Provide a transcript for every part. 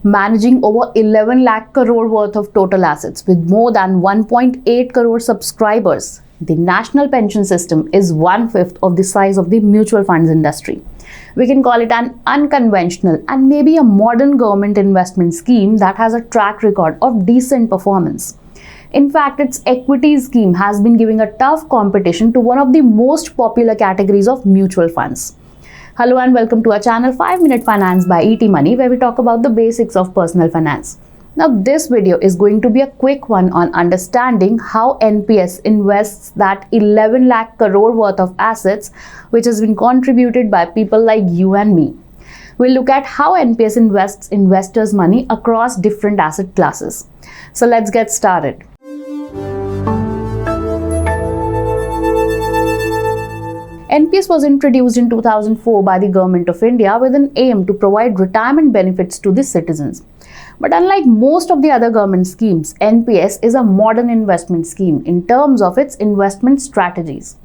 managing over 11 lakh crore worth of total assets with more than 1.8 crore subscribers. The national pension system is 1/5 of the size of the mutual funds industry. We can call it an unconventional and maybe a modern government investment scheme that has a track record of decent performance. In fact, its equity scheme has been giving a tough competition to one of the most popular categories of mutual funds. Hello and welcome to our channel 5-Minute Finance by ET Money, where we talk about the basics of personal finance. Now, this video is going to be a quick one on understanding how NPS invests that 11 lakh crore worth of assets which has been contributed by people like you and me. We'll look at how NPS invests investors' money across different asset classes. So let's get started. NPS was introduced in 2004 by the Government of India with an aim to provide retirement benefits to the citizens. But unlike most of the other government schemes, NPS is a modern investment scheme in terms of its investment strategies.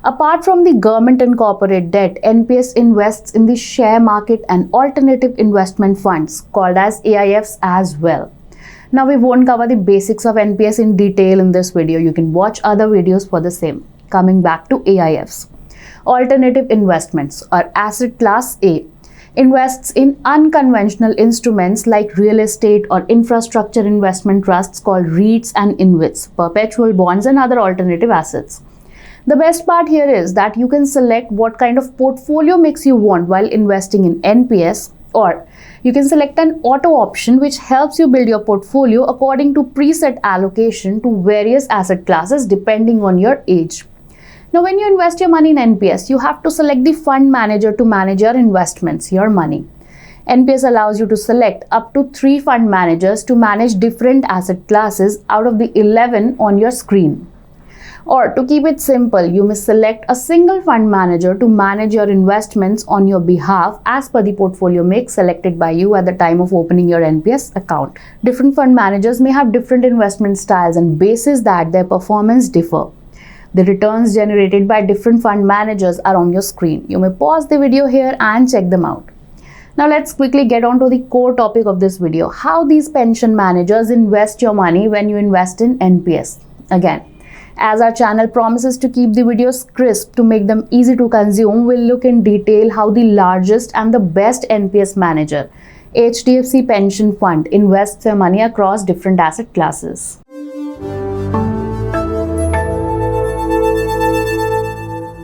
Apart from the government and corporate debt, NPS invests in the share market and alternative investment funds called as AIFs as well. Now, we won't cover the basics of NPS in detail in this video. You can watch other videos for the same. Coming back to AIFs. Alternative investments, or asset class A, invests in unconventional instruments like real estate or infrastructure investment trusts called REITs and InvITs, perpetual bonds and other alternative assets. The best part here is that you can select what kind of portfolio mix you want while investing in NPS, or you can select an auto option which helps you build your portfolio according to preset allocation to various asset classes depending on your age. Now, when you invest your money in NPS, you have to select the fund manager to manage your investments, your money. NPS allows you to select up to 3 fund managers to manage different asset classes out of the 11 on your screen. Or to keep it simple, you may select a single fund manager to manage your investments on your behalf as per the portfolio mix selected by you at the time of opening your NPS account. Different fund managers may have different investment styles, and basis that their performance differ. The returns generated by different fund managers are on your screen. You may pause the video here and check them out. Now let's quickly get on to the core topic of this video, how these pension managers invest your money when you invest in NPS. Again, as our channel promises to keep the videos crisp to make them easy to consume, we'll look in detail how the largest and the best NPS manager, HDFC Pension Fund, invests their money across different asset classes.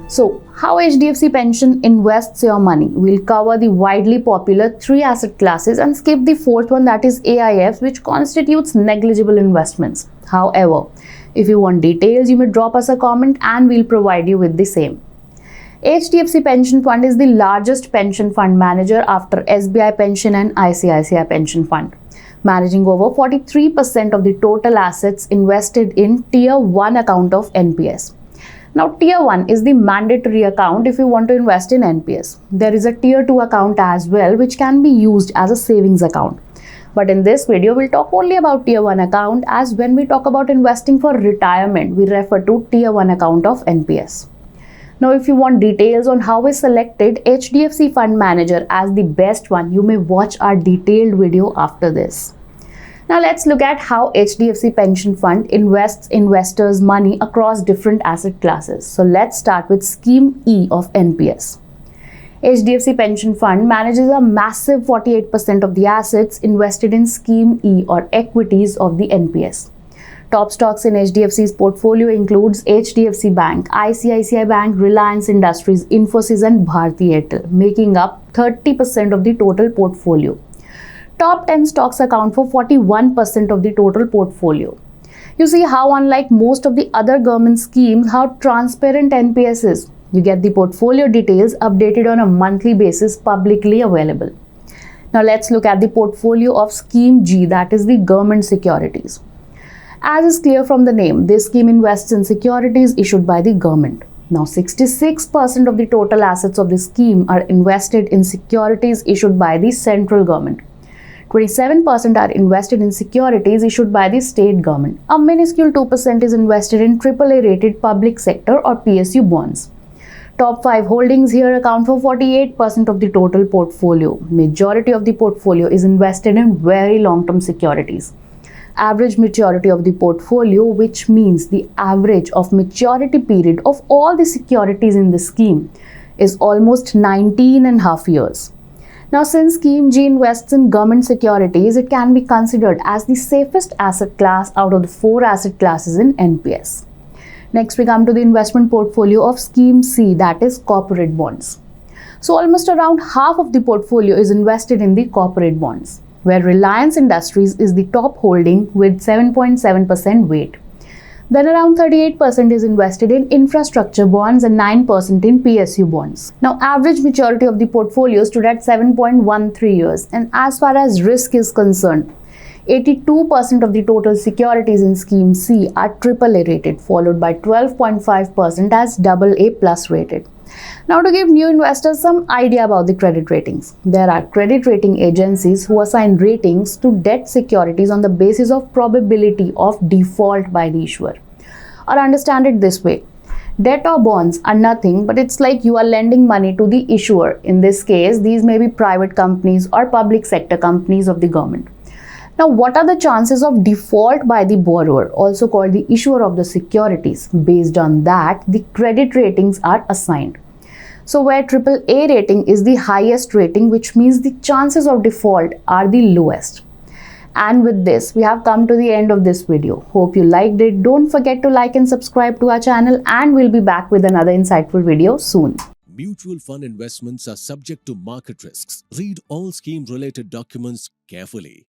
So, how HDFC Pension invests your money? We'll cover the widely popular 3 asset classes and skip the 4th one, that is AIF, which constitutes negligible investments. However, if you want details, you may drop us a comment and we'll provide you with the same. HDFC Pension Fund is the largest pension fund manager after SBI Pension and ICICI Pension Fund, managing over 43% of the total assets invested in Tier 1 account of NPS. Now, Tier 1 is the mandatory account if you want to invest in NPS. There is a Tier 2 account as well, which can be used as a savings account. But in this video, we'll talk only about Tier 1 account, as when we talk about investing for retirement, we refer to Tier 1 account of NPS. Now, if you want details on how we selected HDFC Fund Manager as the best one, you may watch our detailed video after this. Now let's look at how HDFC Pension Fund invests investors' money across different asset classes. So let's start with Scheme E of NPS. HDFC Pension Fund manages a massive 48% of the assets invested in Scheme E, or equities of the NPS. Top stocks in HDFC's portfolio includes HDFC Bank, ICICI Bank, Reliance Industries, Infosys and Bharti Airtel, making up 30% of the total portfolio. Top 10 stocks account for 41% of the total portfolio. You see how, unlike most of the other government schemes, how transparent NPS is. You get the portfolio details updated on a monthly basis, publicly available. Now let's look at the portfolio of Scheme G, that is the government securities. As is clear from the name, this scheme invests in securities issued by the government. Now 66% of the total assets of the scheme are invested in securities issued by the central government. 27% are invested in securities issued by the state government. A minuscule 2% is invested in AAA rated public sector or PSU bonds. Top 5 holdings here account for 48% of the total portfolio. Majority of the portfolio is invested in very long-term securities. Average maturity of the portfolio, which means the average of maturity period of all the securities in the scheme, is almost 19 and a half years. Now, since Scheme G invests in government securities, it can be considered as the safest asset class out of the 4 asset classes in NPS. Next, we come to the investment portfolio of Scheme C, that is corporate bonds. So, almost around half of the portfolio is invested in the corporate bonds, where Reliance Industries is the top holding with 7.7% weight. Then around 38% is invested in infrastructure bonds and 9% in PSU bonds. Now, average maturity of the portfolio stood at 7.13 years, and as far as risk is concerned, 82% of the total securities in Scheme C are AAA rated, followed by 12.5% as AA plus rated. Now, to give new investors some idea about the credit ratings, there are credit rating agencies who assign ratings to debt securities on the basis of probability of default by the issuer. Or understand it this way, debt or bonds are nothing, but it's like you are lending money to the issuer. In this case, these may be private companies or public sector companies of the government. Now, what are the chances of default by the borrower, also called the issuer of the securities? Based on that, the credit ratings are assigned. So, where AAA rating is the highest rating, which means the chances of default are the lowest. And with this, we have come to the end of this video. Hope you liked it. Don't forget to like and subscribe to our channel, and we'll be back with another insightful video soon. Mutual fund investments are subject to market risks. Read all scheme-related documents carefully.